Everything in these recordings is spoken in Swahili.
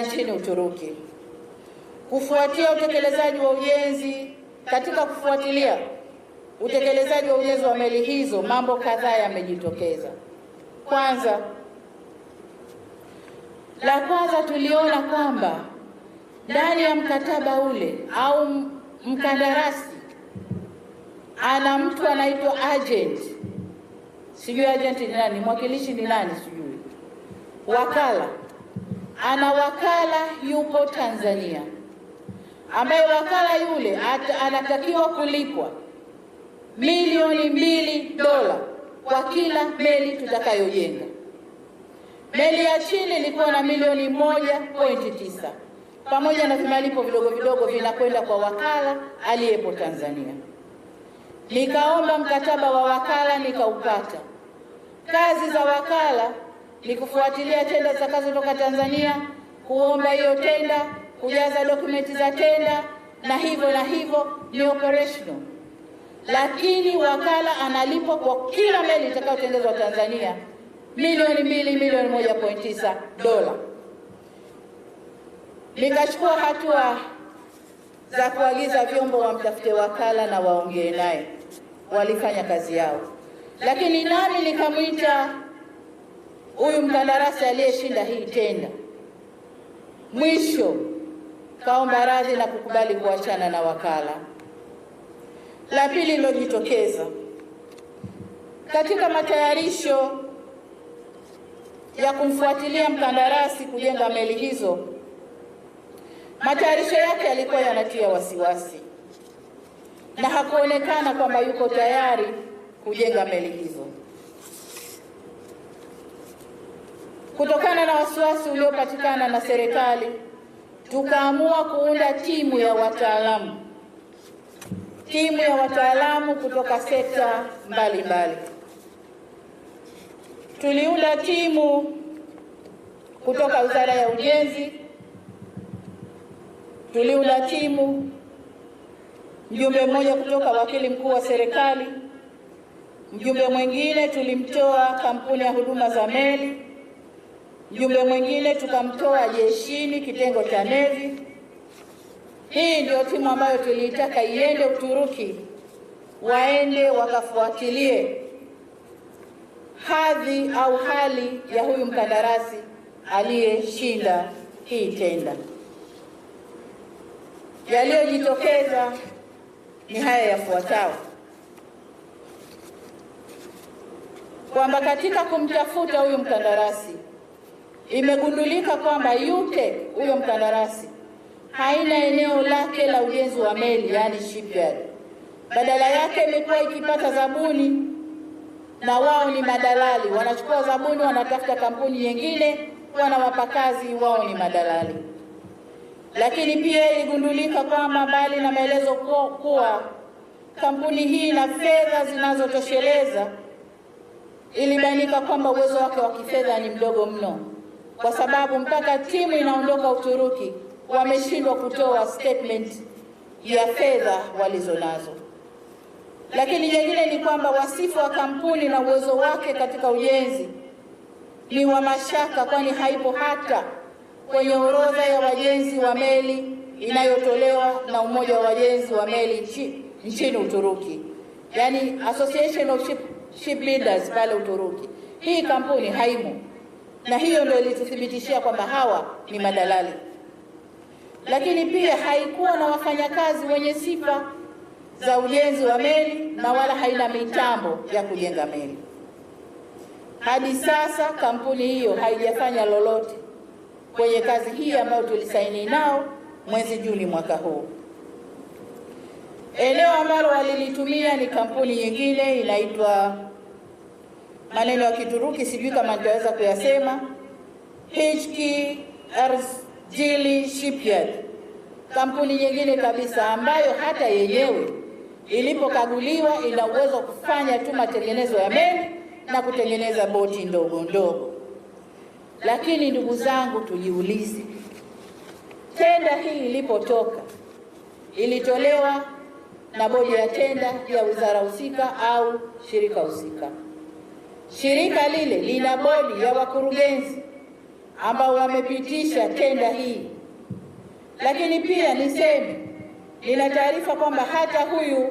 nchini Uturuki. Kufuatia utekelezaji wa ujenzi, katika kufuatilia utekelezaji wa ujenzi wa meli hizo, mambo kadhaa yamejitokeza. La kwanza tuliona kwamba ndani ya mkataba ule au mkandarasi ana mtu anaitwa agent. Sijui agent ni nani, mwakilishi ni nani sijui. Wakala. Ana wakala yupo Tanzania, ambaye wakala yule anatakiwa kulipwa milioni $2 kwa kila meli tutakayojenga. Meli ya chini ilikuwa na milioni 1.9 pamoja na vimalipo vidogo vidogo vinakwenda kwa wakala aliyepo Tanzania. Nikaomba mkataba wa wakala, nikaupata. Kazi za wakala ni kufuatilia tenda zitakazotoka Tanzania, kuomba hiyo tenda, kujaza dokumenti za tenda na hivyo ni operational. Lakini wakala analipwa kwa kila meli itakayotengenezwa Tanzania milioni 2, milioni 1.9 dola. Nikachukua hatua za kuagiza vyombo wamtafute wakala na waongee naye. Walifanya kazi yao. Lakini nami nikamwita huyu mkandarasi aliyeshinda hii tenda. Mwisho kaomba radhi na kukubali kuachana na wakala. La pili lilojitokeza katika matayarisho ya kumfuatilia mkandarasi kujenga meli hizo, matayarisho yake yalikuwa yanatia wasiwasi na hakuonekana kwamba yuko tayari kujenga meli hizo. Kutokana na wasiwasi uliopatikana na serikali, tukaamua kuunda timu ya wataalamu kutoka sekta mbalimbali. Tuliunda timu kutoka Wizara ya Ujenzi, tuliunda timu mjumbe mmoja kutoka Wakili Mkuu wa Serikali, mjumbe mwingine tulimtoa kampuni ya huduma za meli, mjumbe mwingine tukamtoa jeshini kitengo cha Navy. Hii ndio timu ambayo tuliitaka iende Uturuki, waende wakafuatilie hadhi au hali ya huyu mkandarasi aliyeshinda hii tenda. Yaliyojitokeza ni haya yafuatayo: kwamba katika kumtafuta huyu mkandarasi imegundulika kwamba yute huyo mkandarasi haina eneo lake la ujenzi wa meli, yani shipyard. Badala yake imekuwa ikipata zabuni, na wao ni madalali, wanachukua zabuni, wanatafuta kampuni nyingine, wanawapa kazi, wao ni madalali. Lakini pia iligundulika kwamba mbali na maelezo kuwa kampuni hii na fedha zinazotosheleza, ilibainika kwamba uwezo wake wa kifedha ni mdogo mno, kwa sababu mpaka timu inaondoka Uturuki wameshindwa kutoa statement ya fedha walizonazo. Lakini jingine ni kwamba wasifu wa kampuni na uwezo wake katika ujenzi ni wa mashaka, kwani haipo hata kwenye orodha ya wajenzi wa meli inayotolewa na Umoja wa Wajenzi wa Meli nchini Uturuki, yani Association of Shipbuilders pale Uturuki. Hii kampuni haimo, na hiyo ndio ilituthibitishia kwamba hawa ni madalali. Lakini pia haikuwa na wafanyakazi wenye sifa za ujenzi wa meli na wala haina mitambo ya kujenga meli. Hadi sasa kampuni hiyo haijafanya lolote kwenye kazi hii ambayo tulisaini nao mwezi Juni mwaka huu. Eneo ambalo walilitumia ni kampuni nyingine inaitwa, maneno ya Kituruki sijui kama nitaweza kuyasema, HK Erzurum Shipyard, kampuni nyingine kabisa ambayo hata yenyewe ilipokaguliwa ina uwezo wa kufanya tu matengenezo ya meli na kutengeneza boti ndogo ndogo. Lakini ndugu zangu, tujiulize, tenda hii ilipotoka ilitolewa na bodi ya tenda ya wizara husika au shirika husika. Shirika lile lina bodi ya wakurugenzi ambao wamepitisha tenda hii. Lakini pia niseme, nina taarifa kwamba hata huyu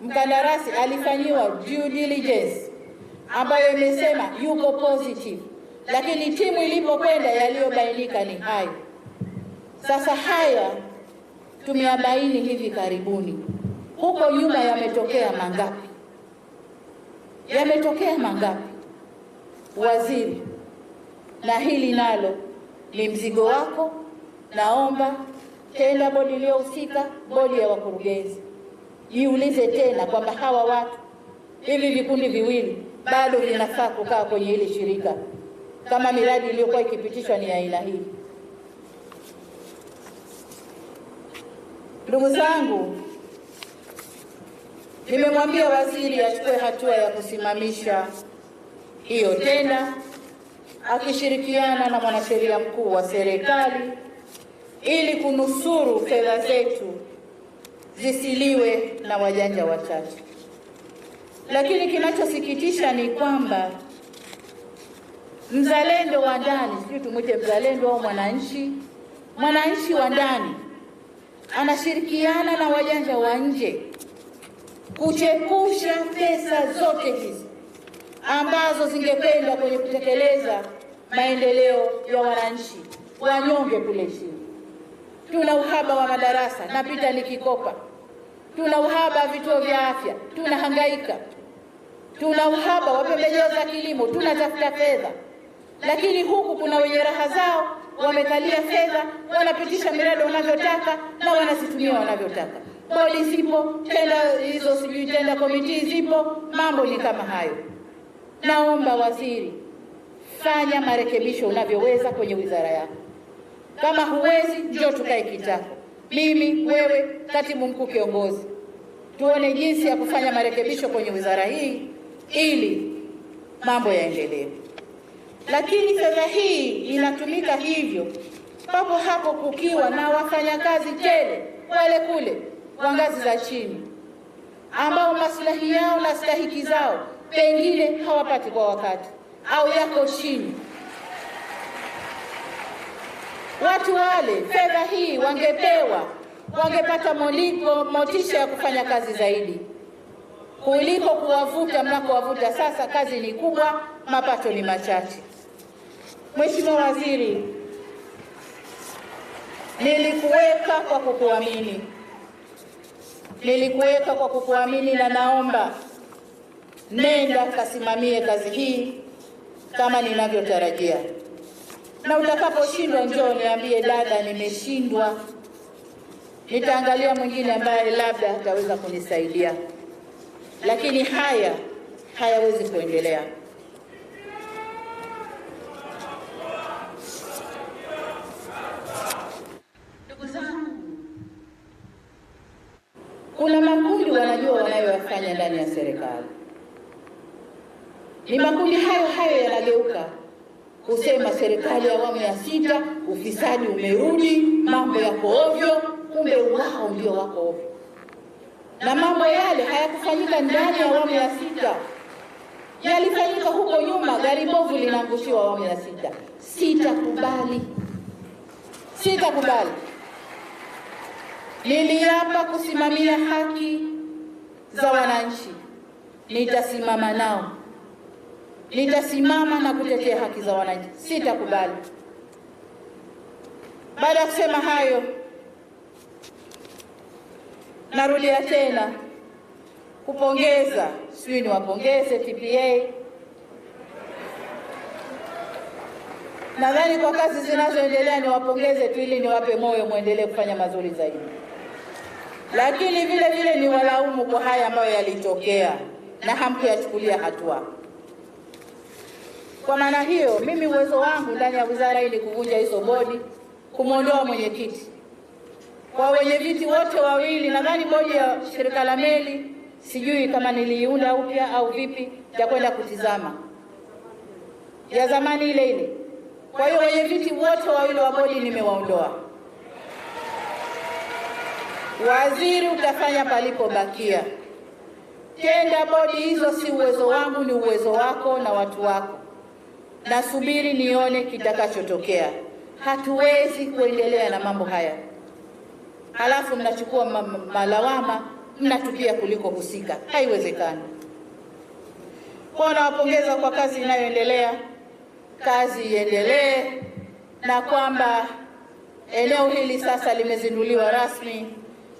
mkandarasi alifanyiwa due diligence ambayo imesema yuko positive, lakini timu ilipokwenda yaliyobainika ni hayo. Sasa haya tumeyabaini hivi karibuni. Huko nyuma yametokea mangapi? Yametokea mangapi, waziri? Na hili nalo ni mzigo wako. Naomba tena bodi iliyohusika, bodi ya wakurugenzi, jiulize tena kwamba hawa watu, hivi vikundi viwili bado vinafaa kukaa kwenye hili shirika kama miradi iliyokuwa ikipitishwa ni aina hii. Ndugu zangu, nimemwambia waziri achukue hatua ya kusimamisha hiyo tenda akishirikiana na mwanasheria mkuu wa serikali ili kunusuru fedha zetu zisiliwe na wajanja wachache. Lakini kinachosikitisha ni kwamba mzalendo wa ndani, sijui tumwite mzalendo au mwananchi wa ndani anashirikiana na wajanja wa nje kuchepusha pesa zote hizi ambazo zingekwenda kwenye kutekeleza maendeleo ya wananchi wanyonge kule chini. Tuna uhaba wa madarasa, napita nikikopa. Tuna uhaba wa vituo vya afya, tunahangaika. Tuna uhaba wa pembejeo za kilimo, tunatafuta fedha. Lakini huku kuna wenye raha zao, wamekalia fedha, wanapitisha miradi wanavyotaka na wanazitumia wanavyotaka. Bodi zipo, tenda hizo sijui tenda komiti zipo, mambo ni kama hayo. Naomba waziri, fanya marekebisho unavyoweza kwenye wizara yako. Kama huwezi, njoo tukae kitako, mimi, wewe, katibu mkuu kiongozi, tuone jinsi ya kufanya marekebisho kwenye wizara hii ili mambo yaendelee. Lakini fedha hii inatumika hivyo papo hapo kukiwa na wafanyakazi tele wale kule wa ngazi za chini ambao maslahi yao na stahiki zao pengine hawapati kwa wakati au yako chini. Watu wale fedha hii wangepata motisha ya kufanya kazi zaidi kuliko kuwavuta mnakowavuta sasa. Kazi ni kubwa, mapato ni machache. Mheshimiwa Waziri, nilikuweka kwa kukuamini na naomba nenda kasimamie kazi hii kama ninavyotarajia. Na utakaposhindwa njoo niambie, dada, nimeshindwa. Nitaangalia mwingine ambaye labda ataweza kunisaidia. Lakini hayawezi kuendelea. Ndugu zangu, kuna makundi wanajua wanayoyafanya ndani ya serikali. Ni makundi hayo yanageuka kusema serikali ya awamu ya 6 ufisadi umerudi, mambo yako ovyo, kumbe wao ndio wako ovyo. Na mambo yale hayakufanyika ndani ya awamu ya 6. Yalifanyika huko nyuma, gari bovu linaangushiwa awamu ya 6. Sitakubali. Niliapa kusimamia haki za wananchi. Nitasimama nao. Nitasimama na kutetea haki za wananchi. Sitakubali. Baada ya kusema hayo, narudia tena kupongeza, sijui niwapongeze TPA. Nadhani kwa kazi zinazoendelea niwapongeze tu ili niwape moyo muendelee kufanya mazuri zaidi. Lakini vile ni walaumu kwa haya ambayo yalitokea na hamkuyachukulia hatua. Kwa maana hiyo, mimi uwezo wangu ndani ya wizara hii ni kuvunja hizo bodi, kumuondoa mwenyekiti. Kwa wenye viti wote wawili, nadhani bodi ya shirika la meli sijui kama niliiunda upya au vipi, ya kwenda kutizama ya zamani ile. Kwa hiyo wenye viti wote wawili wa bodi nimewaondoa. Waziri, utafanya palipobakia. Tenda bodi hizo si uwezo wangu, ni uwezo wako na watu wako. nasubiri nione kitakachotokea. Hatuwezi kuendelea na mambo haya halafu mnachukua malawama mnatupia kuliko husika. Haiwezekani. Kwa nawapongeza kwa kazi inayoendelea, kazi iendelee, na kwamba eneo hili sasa limezinduliwa rasmi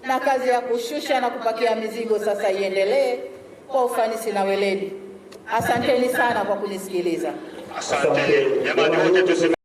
na kazi ya kushusha na kupakia mizigo sasa iendelee kwa ufanisi na weledi. Asanteni sana kwa kunisikiliza. Asante. Jamani wote